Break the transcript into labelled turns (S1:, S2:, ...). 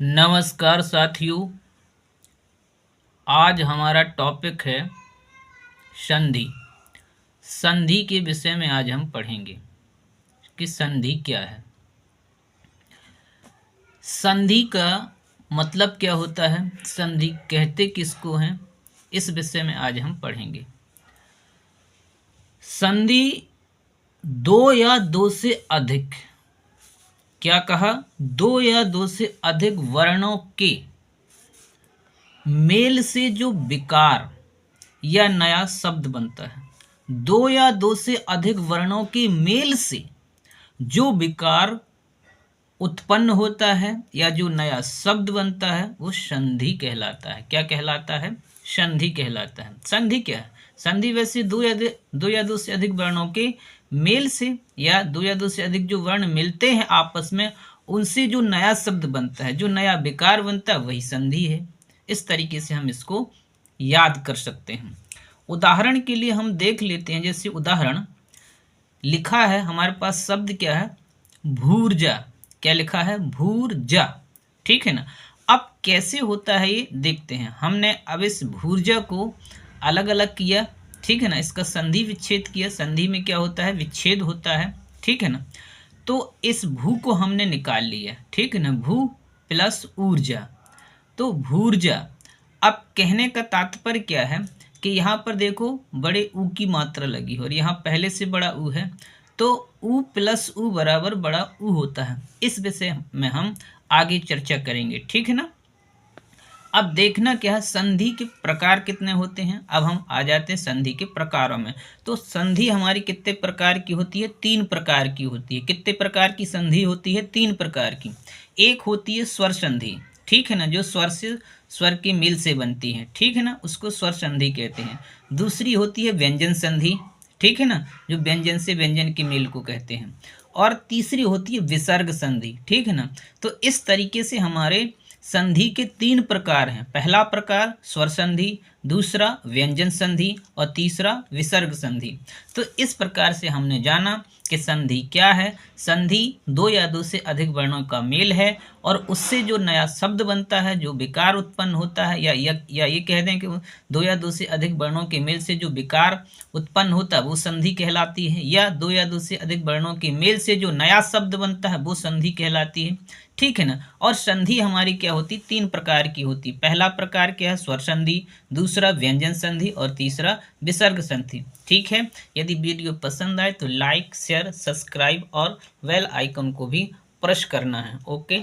S1: नमस्कार साथियों। आज हमारा टॉपिक है संधि। संधि के विषय में आज हम पढ़ेंगे कि संधि क्या है। संधि का मतलब क्या होता है, संधि कहते किसको हैं, इस विषय में आज हम पढ़ेंगे। संधि दो या दो से अधिक, क्या कहा, दो या दो से अधिक वर्णों के मेल से जो विकार या नया शब्द बनता है। दो या दो से अधिक वर्णों के मेल से जो विकार उत्पन्न होता है या जो नया शब्द बनता है वो संधि कहलाता है। क्या कहलाता है? संधि कहलाता है। संधि क्या है? संधि वैसे दो या दो से अधिक वर्णों के मेल से या दो या दो से अधिक जो वर्ण मिलते हैं आपस में, उनसे जो नया शब्द बनता है, जो नया विकार बनता है, वही संधि है। इस तरीके से हम इसको याद कर सकते हैं। उदाहरण के लिए हम देख लेते हैं। जैसे उदाहरण लिखा है हमारे पास, शब्द क्या है? भूर्जा। क्या लिखा है? भूर्जा। ठीक है ना। अब कैसे होता है ये देखते हैं। हमने अब इस भूर्जा को अलग अलग किया, ठीक है ना। इसका संधि विच्छेद किया। संधि में क्या होता है? विच्छेद होता है, ठीक है ना। तो इस भू को हमने निकाल लिया, ठीक है ना। भू प्लस ऊर्जा, तो भूर्जा। अब कहने का तात्पर्य क्या है कि यहाँ पर देखो बड़े ऊ की मात्रा लगी और यहाँ पहले से बड़ा ऊ है, तो ऊ प्लस ऊ बराबर बड़ा ऊ होता है। इस विषय में हम आगे चर्चा करेंगे, ठीक है ना। अब देखना क्या है, संधि के प्रकार कितने होते हैं। अब हम आ जाते हैं संधि के प्रकारों में। तो संधि हमारी कितने प्रकार की होती है? तीन प्रकार की होती है। कितने प्रकार की संधि होती है? तीन प्रकार की। एक होती है स्वर संधि, ठीक है ना, जो स्वर से स्वर के मेल से बनती है, ठीक है ना, उसको स्वर संधि कहते हैं। दूसरी होती है व्यंजन संधि, ठीक है ना, जो व्यंजन से व्यंजन के मेल को कहते हैं। और तीसरी होती है विसर्ग संधि, ठीक है ना। तो इस तरीके से हमारे संधि के तीन प्रकार हैं। पहला प्रकार स्वर संधि, दूसरा व्यंजन संधि और तीसरा विसर्ग संधि। तो इस प्रकार से हमने जाना कि संधि क्या है। संधि दो या दो से अधिक वर्णों का मेल है और उससे जो नया शब्द बनता है, जो विकार उत्पन्न होता है, या ये कह दें कि दो या दो से अधिक वर्णों के मेल से जो विकार उत्पन्न होता है वो संधि कहलाती है, या दो या दो से अधिक वर्णों के मेल से जो नया शब्द बनता है वो संधि कहलाती है, ठीक है ना। और संधि हमारी क्या होती? तीन प्रकार की होती। पहला प्रकार क्या है? स्वर संधि, दूसरा व्यंजन संधि और तीसरा विसर्ग संधि, ठीक है। यदि वीडियो पसंद आए तो लाइक, शेयर, सब्सक्राइब और बेल आइकन को भी प्रेस करना है। ओके।